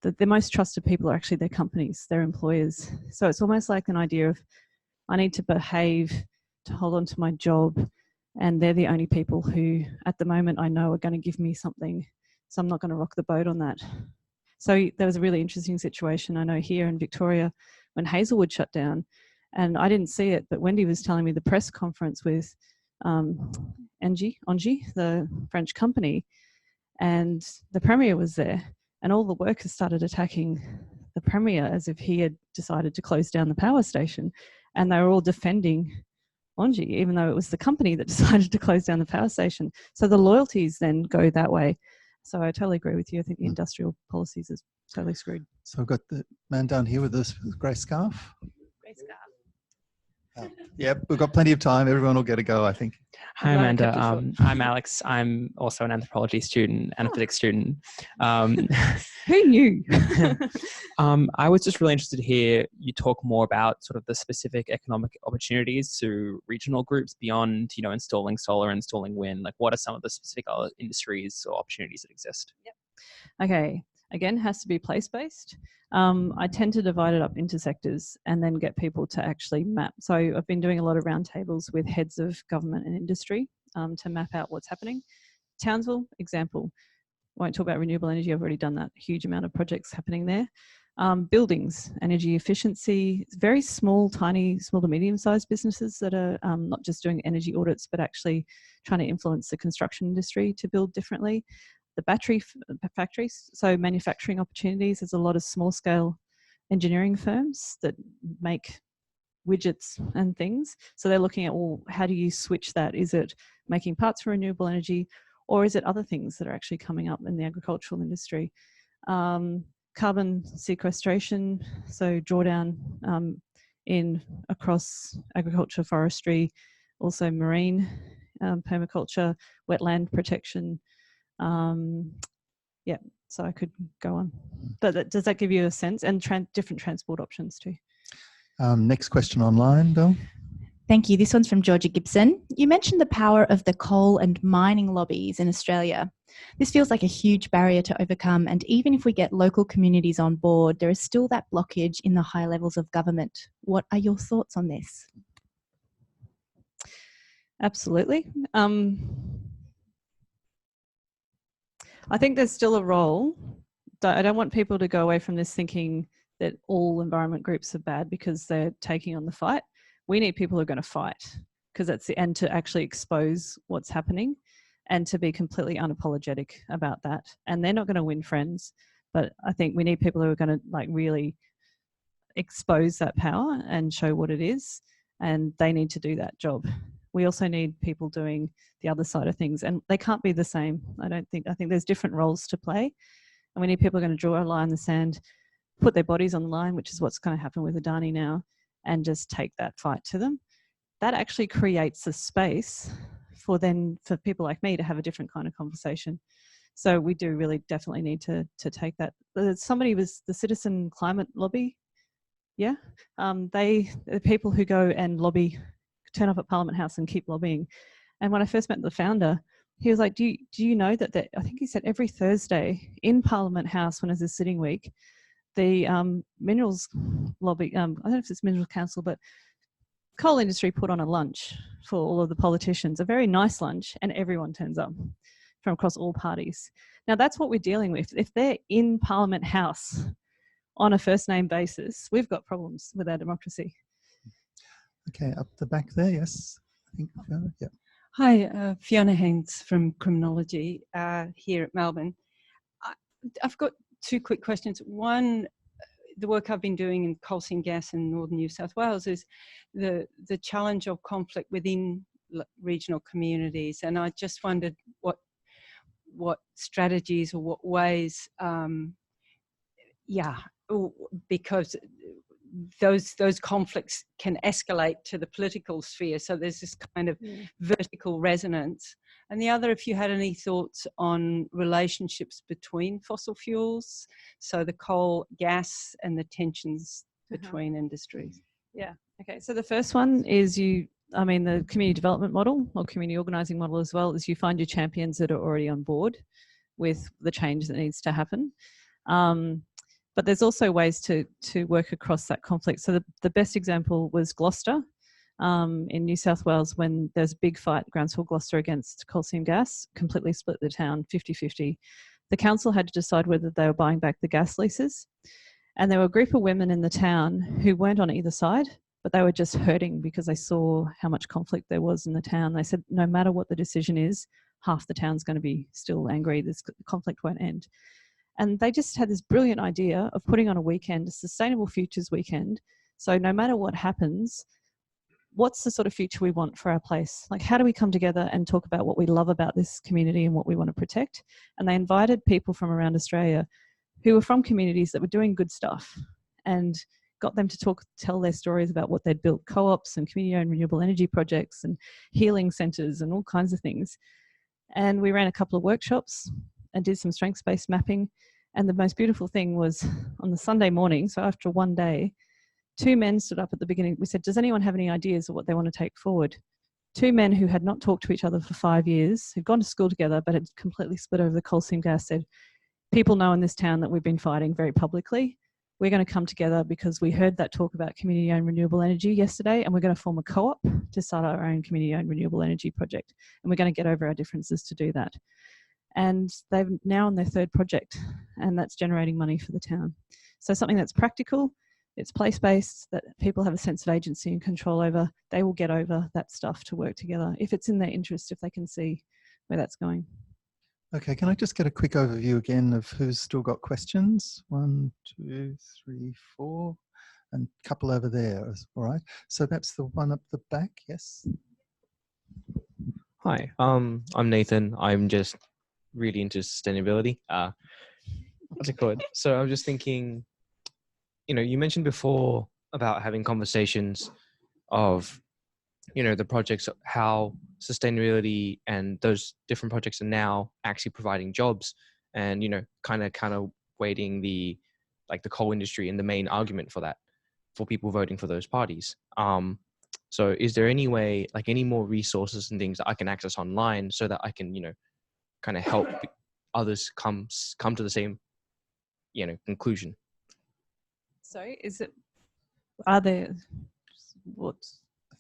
that the most trusted people are actually their companies, their employers. So it's almost like an idea of, I need to behave to hold on to my job, and they're the only people who at the moment I know are going to give me something, so I'm not going to rock the boat on that. So there was a really interesting situation I know here in Victoria when Hazelwood shut down, and I didn't see it, but Wendy was telling me the press conference with Engie, the French company, and the Premier was there, and all the workers started attacking the Premier as if he had decided to close down the power station, and they were all defending Engie, even though it was the company that decided to close down the power station. So the loyalties then go that way. So I totally agree with you. I think the industrial policies is totally screwed. So I've got the man down here with this grey scarf. Grey scarf. Yep, we've got plenty of time. Everyone will get a go, I think. Hi, Amanda. I'm Alex. I'm also an anthropology student and a physics student. Who knew? I was just really interested to hear you talk more about sort of the specific economic opportunities to regional groups beyond, you know, installing solar, installing wind. Like, what are some of the specific other industries or opportunities that exist? Yep. Okay. Again, has to be place-based. I tend to divide it up into sectors and then get people to actually map. So I've been doing a lot of roundtables with heads of government and industry to map out what's happening. Townsville, example. Won't talk about renewable energy. I've already done that. Huge amount of projects happening there. Buildings, energy efficiency, very small, tiny, small to medium-sized businesses that are not just doing energy audits, but actually trying to influence the construction industry to build differently. The battery factories, so manufacturing opportunities. There's a lot of small scale engineering firms that make widgets and things. So they're looking at, well, how do you switch that? Is it making parts for renewable energy, or is it other things that are actually coming up in the agricultural industry? Carbon sequestration, so drawdown across agriculture, forestry, also marine, permaculture, wetland protection. Yeah, so I could go on, but does that give you a sense? And different transport options too. Next question online, Bill. Thank you. This one's from Georgia Gibson. You mentioned the power of the coal and mining lobbies in Australia. This feels like a huge barrier to overcome, and even if we get local communities on board, there is still that blockage in the high levels of government. What are your thoughts on this? Absolutely. I think there's still a role. I don't want people to go away from this thinking that all environment groups are bad because they're taking on the fight. We need people who are going to fight, because that's the end, to actually expose what's happening and to be completely unapologetic about that. And they're not going to win friends, but I think we need people who are going to like really expose that power and show what it is, and they need to do that job. We also need people doing the other side of things, and they can't be the same. I think there's different roles to play, and we need people who are going to draw a line in the sand, put their bodies on the line, which is what's going to happen with Adani now, and just take that fight to them. That actually creates a space for people like me to have a different kind of conversation. So we do really definitely need to take that. Somebody was the Citizen Climate Lobby. Yeah. The people who go and lobby, turn up at Parliament House and keep lobbying. And when I first met the founder, he was like, do you know that I think he said every Thursday in Parliament House, when it was a sitting week, the minerals lobby, I don't know if it's Minerals Council, but coal industry put on a lunch for all of the politicians, a very nice lunch, and everyone turns up from across all parties. Now that's what we're dealing with. If they're in Parliament House on a first name basis, we've got problems with our democracy. Okay, up the back there, yes. I think, yeah. Hi, Fiona Haynes from Criminology here at Melbourne. I've got two quick questions. One, the work I've been doing in coal seam gas in northern New South Wales is the challenge of conflict within regional communities, and I just wondered what strategies or what ways, because those conflicts can escalate to the political sphere, so there's this kind of vertical resonance. And the other, if you had any thoughts on relationships between fossil fuels, so the coal, gas, and the tensions between industries. Yeah, okay, so the first one is the community development model, or community organising model as well, is you find your champions that are already on board with the change that needs to happen. But there's also ways to work across that conflict. So the best example was Gloucester in New South Wales, when there's a big fight, Groundswell Gloucester against coal seam gas, completely split the town 50-50. The council had to decide whether they were buying back the gas leases. And there were a group of women in the town who weren't on either side, but they were just hurting because they saw how much conflict there was in the town. They said, no matter what the decision is, half the town's going to be still angry. This conflict won't end. And they just had this brilliant idea of putting on a weekend, a Sustainable Futures weekend. So no matter what happens, what's the sort of future we want for our place? Like, how do we come together and talk about what we love about this community and what we want to protect? And they invited people from around Australia who were from communities that were doing good stuff, and got them to tell their stories about what they'd built, co-ops and community-owned renewable energy projects and healing centres and all kinds of things. And we ran a couple of workshops and did some strengths-based mapping. And the most beautiful thing was on the Sunday morning, so after one day, 2 men stood up at the beginning. We said, does anyone have any ideas of what they want to take forward? 2 men who had not talked to each other for 5 years, who'd gone to school together but had completely split over the coal seam gas, said, people know in this town that we've been fighting very publicly. We're going to come together because we heard that talk about community-owned renewable energy yesterday, and we're going to form a co-op to start our own community-owned renewable energy project. And we're going to get over our differences to do that. And they're now on their 3rd project, and that's generating money for the town. So something that's practical, it's place-based, that people have a sense of agency and control over. They will get over that stuff to work together if it's in their interest, if they can see where that's going. Okay, can I just get a quick overview again of who's still got questions? 1, 2, 3, 4, and a couple over there. All right. So that's the one up the back. Yes. Hi, I'm Nathan. I'm just really into sustainability. What's it called? So I'm just thinking, you know, you mentioned before about having conversations of, you know, the projects, how sustainability and those different projects are now actually providing jobs, and, you know, kind of weighting the coal industry in the main argument for that, for people voting for those parties. So is there any way, like any more resources and things that I can access online so that I can, you know, kind of help others come to the same, you know, conclusion? So are there what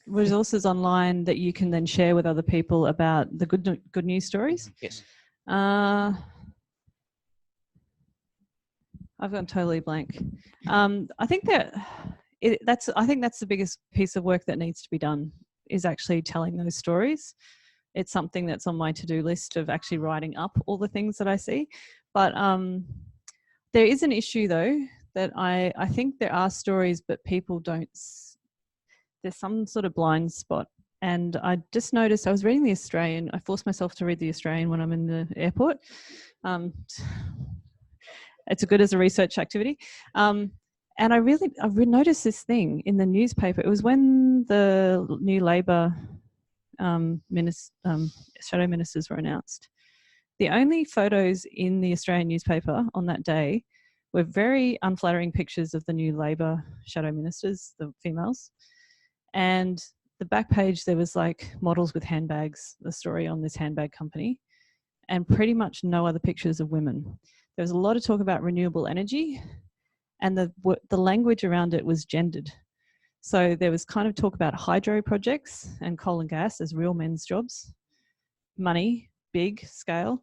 resources online that you can then share with other people about the good news stories? Yes. I've gone totally blank. I think that's the biggest piece of work that needs to be done, is actually telling those stories. It's something that's on my to-do list of actually writing up all the things that I see. But there is an issue though, that I think there are stories, but people don't, there's some sort of blind spot. And I just noticed, I was reading The Australian. I force myself to read The Australian when I'm in the airport. It's good as a research activity. And I noticed this thing in the newspaper. It was when the new Labor shadow ministers were announced. The only photos in the Australian newspaper on that day were very unflattering pictures of the new Labor shadow ministers, the females. And the back page, there was like models with handbags, the story on this handbag company, and pretty much no other pictures of women. There was a lot of talk about renewable energy, and the language around it was gendered. So there was kind of talk about hydro projects and coal and gas as real men's jobs, money, big scale.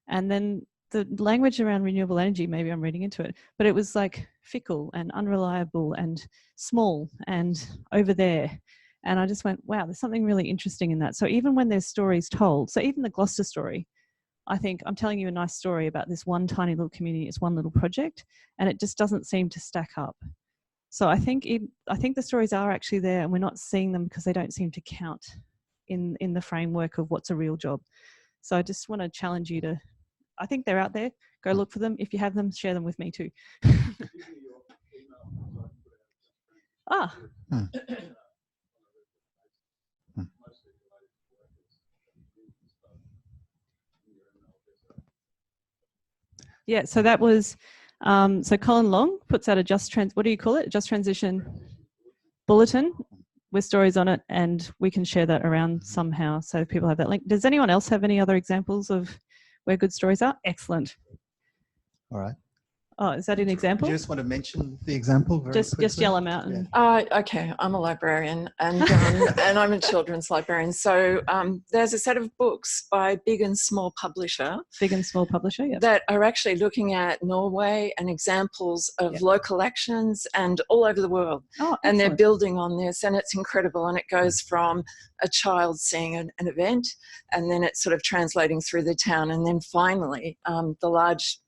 And then the language around renewable energy, maybe I'm reading into it, but it was like fickle and unreliable and small and over there. And I just went, wow, there's something really interesting in that. So even when there's stories told, so even the Gloucester story, I think I'm telling you a nice story about this one tiny little community, it's one little project, and it just doesn't seem to stack up. So I think the stories are actually there, and we're not seeing them because they don't seem to count in the framework of what's a real job. So I just want to challenge you to, I think they're out there. Go look for them. If you have them, share them with me too. Yeah, so that was, so Colin Long puts out a just transition bulletin with stories on it, and we can share that around somehow so people have that link. Does anyone else have any other examples of where good stories are? Excellent. All right. Oh, is that an example? Do you just want to mention the example very quickly? Just yell them out. And... Okay, I'm a librarian and and I'm a children's librarian. So there's a set of books by Big and Small Publisher. Big and Small Publisher, yeah. That are actually looking at Norway and examples of local actions and all over the world. Oh, and they're building on this, and it's incredible. And it goes from a child seeing an event, and then it's sort of translating through the town, and then finally the large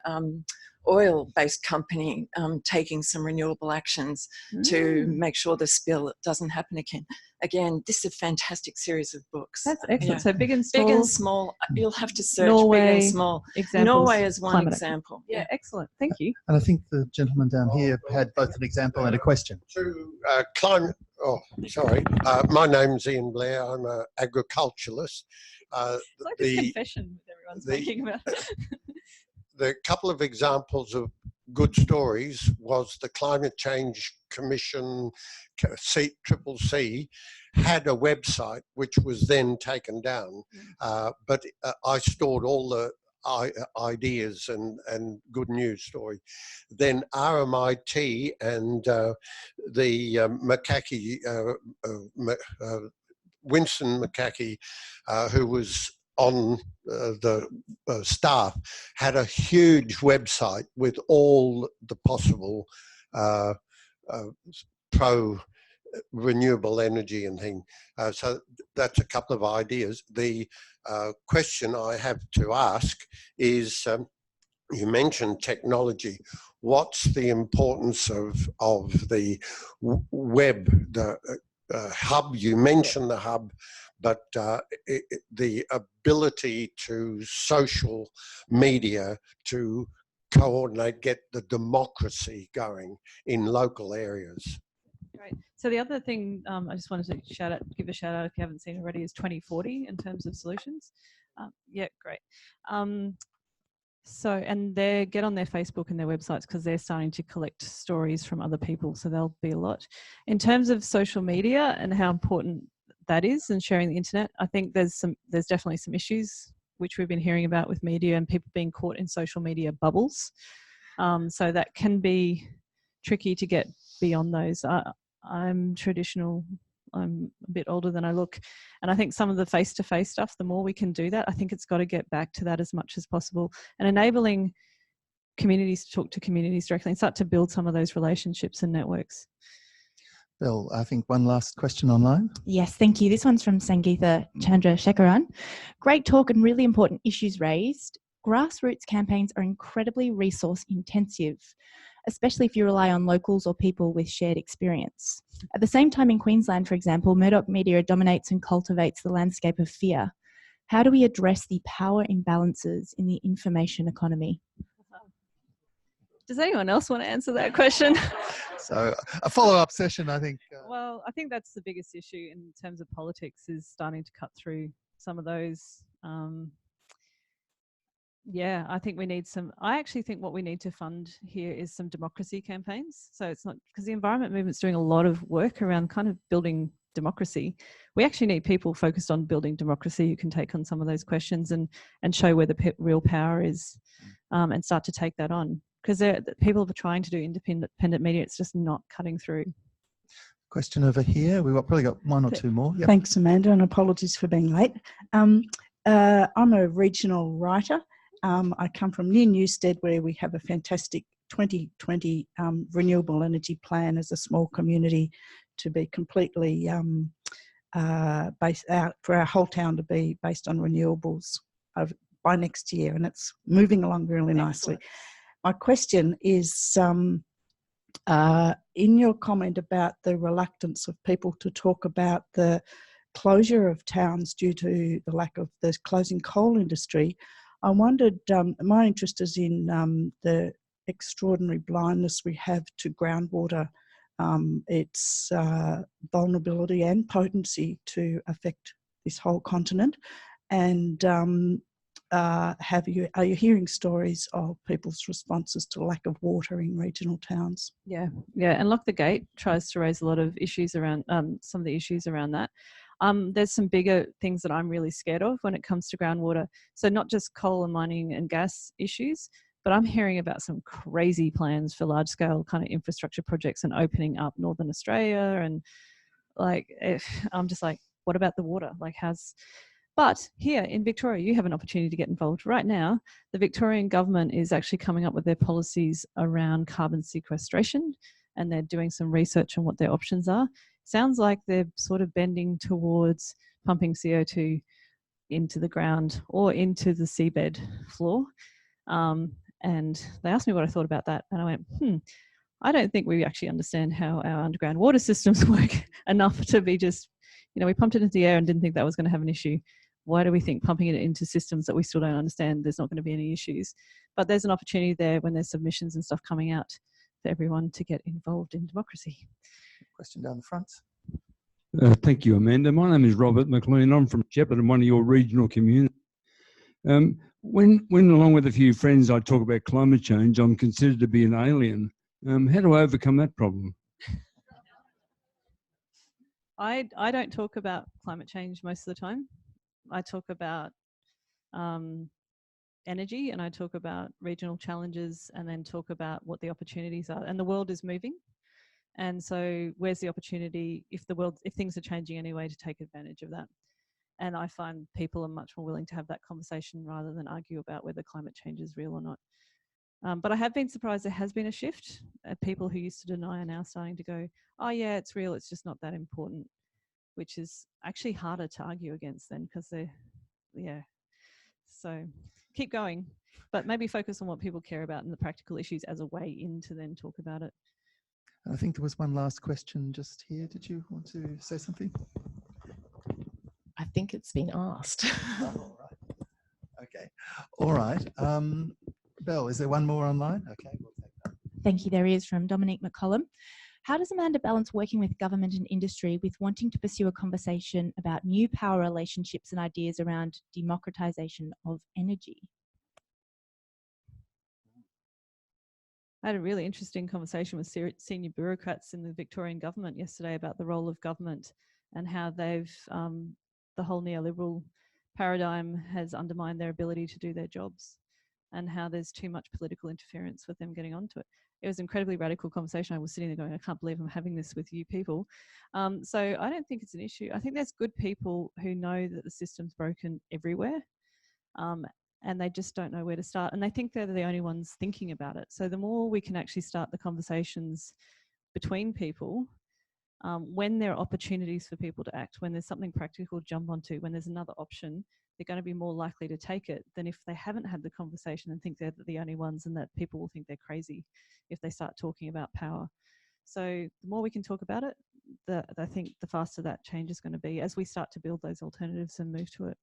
oil-based company taking some renewable actions to make sure the spill doesn't happen again. Again, this is a fantastic series of books. That's excellent. Yeah. So big and small. Big and small. You'll have to search Norway, big and small. examples, Norway is one climate example. Yeah, excellent. Thank you. And I think the gentleman down here had both an example and a question. To climate, my name's Ian Blair. I'm an agriculturalist. It's like this confession that everyone's making about. The couple of examples of good stories was the Climate Change Commission, CCC, had a website which was then taken down, but I stored all the ideas and good news story. Then RMIT and the Winston McCackey, who was on the staff, had a huge website with all the possible pro renewable energy and thing. So that's a couple of ideas. The question I have to ask is, you mentioned technology. What's the importance of the web, the hub? You mentioned the hub, but the ability to social media to coordinate, get the democracy going in local areas. Great. So the other thing I just wanted to give a shout out if you haven't seen already is 2040 in terms of solutions. Yeah, great. So, and they get on their Facebook and their websites because they're starting to collect stories from other people. So there'll be a lot. In terms of social media and how important that is and sharing the internet, I think there's definitely some issues which we've been hearing about with media and people being caught in social media bubbles. So that can be tricky to get beyond those. I'm traditional. I'm a bit older than I look. And I think some of the face-to-face stuff, the more we can do that, I think it's got to get back to that as much as possible and enabling communities to talk to communities directly and start to build some of those relationships and networks. Bill, I think one last question online. Yes, thank you. This one's from Sangeetha Chandrasekaran. Great talk and really important issues raised. Grassroots campaigns are incredibly resource intensive, especially if you rely on locals or people with shared experience. At the same time, in Queensland, for example, Murdoch media dominates and cultivates the landscape of fear. How do we address the power imbalances in the information economy? Does anyone else want to answer that question? So a follow-up session, I think. Well, I think that's the biggest issue in terms of politics, is starting to cut through some of those. Yeah, I think we need some. I actually think what we need to fund here is some democracy campaigns. So it's not because the environment movement's doing a lot of work around kind of building democracy. We actually need people focused on building democracy who can take on some of those questions and show where the real power is, and start to take that on. Because people are trying to do independent media, it's just not cutting through. Question over here. We've probably got one or two more. Yep. Thanks, Amanda, and apologies for being late. I'm a regional writer. I come from near Newstead, where we have a fantastic 2020 renewable energy plan as a small community to be completely based out for our whole town to be based on renewables by next year, and it's moving along really nicely. Excellent. My question is, in your comment about the reluctance of people to talk about the closure of towns due to the lack of the closing coal industry, I wondered, my interest is in the extraordinary blindness we have to groundwater, its vulnerability and potency to affect this whole continent. And are you hearing stories of people's responses to lack of water in regional towns? Yeah, and Lock the Gate tries to raise a lot of issues around some of the issues around that. There's some bigger things that I'm really scared of when it comes to groundwater. So not just coal and mining and gas issues, but I'm hearing about some crazy plans for large scale kind of infrastructure projects and opening up Northern Australia. And I'm just like, what about the water? But here in Victoria, you have an opportunity to get involved. Right now, the Victorian government is actually coming up with their policies around carbon sequestration, and they're doing some research on what their options are. Sounds like they're sort of bending towards pumping CO2 into the ground or into the seabed floor. And they asked me what I thought about that. And I went, I don't think we actually understand how our underground water systems work enough to be just, we pumped it into the air and didn't think that was going to have an issue. Why do we think pumping it into systems that we still don't understand, there's not going to be any issues? But there's an opportunity there when there's submissions and stuff coming out for everyone to get involved in democracy. Question down the front. Thank you, Amanda. My name is Robert McLean. I'm from Shepparton, one of your regional communities. When along with a few friends I talk about climate change, I'm considered to be an alien. How do I overcome that problem? I don't talk about climate change most of the time. I talk about energy, and I talk about regional challenges, and then talk about what the opportunities are. And the world is moving. And so where's the opportunity if things are changing anyway, to take advantage of that? And I find people are much more willing to have that conversation rather than argue about whether climate change is real or not. But I have been surprised there has been a shift. People who used to deny are now starting to go, oh yeah, it's real, it's just not that important, which is actually harder to argue against then, because so keep going, but maybe focus on what people care about and the practical issues as a way in to then talk about it. I think there was one last question just here. Did you want to say something? I think it's been asked. All right. Okay. All right. Belle, is there one more online? Okay, we'll take that. Thank you. There is, from Dominique McCollum. How does Amanda balance working with government and industry with wanting to pursue a conversation about new power relationships and ideas around democratisation of energy? I had a really interesting conversation with senior bureaucrats in the Victorian government yesterday about the role of government and how they've, the whole neoliberal paradigm has undermined their ability to do their jobs, and how there's too much political interference with them getting onto it. It was an incredibly radical conversation. I was sitting there going, I can't believe I'm having this with you people. So I don't think it's an issue. I think there's good people who know that the system's broken everywhere. And they just don't know where to start. And they think they're the only ones thinking about it. So the more we can actually start the conversations between people, when there are opportunities for people to act, when there's something practical to jump onto, when there's another option, they're going to be more likely to take it than if they haven't had the conversation and think they're the only ones, and that people will think they're crazy if they start talking about power. So the more we can talk about it, I think the faster that change is going to be as we start to build those alternatives and move to it.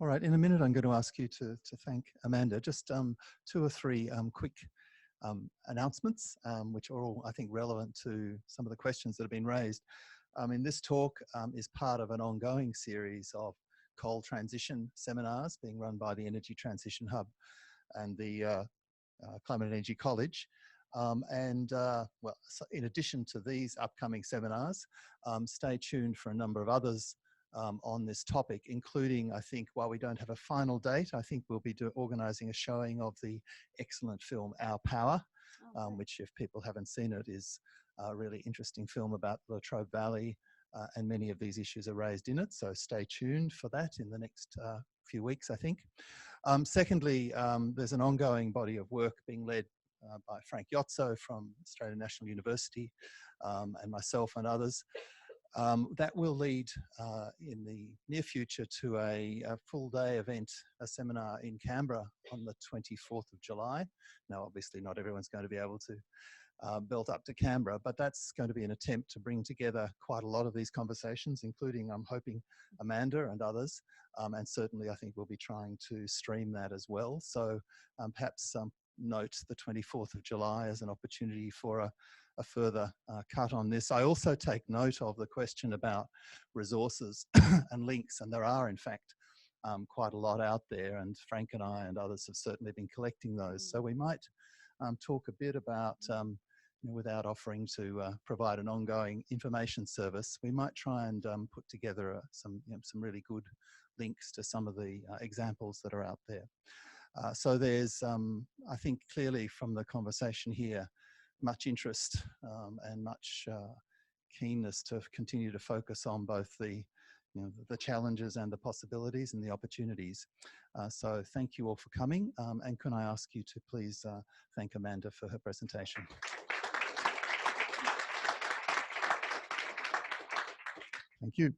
All right, in a minute I'm going to ask you to thank Amanda. Just 2 or 3 quick announcements, which are all, I think, relevant to some of the questions that have been raised. This talk is part of an ongoing series of coal transition seminars being run by the Energy Transition Hub and the Climate and Energy College. Well, so in addition to these upcoming seminars, stay tuned for a number of others on this topic, including, I think, while we don't have a final date, I think we'll be organising a showing of the excellent film Our Power, which, if people haven't seen it, is a really interesting film about the Latrobe Valley, and many of these issues are raised in it. So stay tuned for that in the next few weeks, I think. Secondly, there's an ongoing body of work being led by Frank Yotso from Australian National University, and myself and others. That will lead in the near future to a full day event, a seminar in Canberra on the 24th of July. Now, obviously not everyone's going to be able to belt up to Canberra, but that's going to be an attempt to bring together quite a lot of these conversations, including, I'm hoping, Amanda and others. And certainly I think we'll be trying to stream that as well. So perhaps note the 24th of July as an opportunity for a further cut on this. I also take note of the question about resources and links, and there are, in fact, quite a lot out there, and Frank and I and others have certainly been collecting those. So we might talk a bit about, without offering to provide an ongoing information service, we might try and put together some really good links to some of the examples that are out there. So there's, I think, clearly from the conversation here, much interest and much keenness to continue to focus on both the challenges and the possibilities and the opportunities. So thank you all for coming, and can I ask you to please thank Amanda for her presentation. Thank you.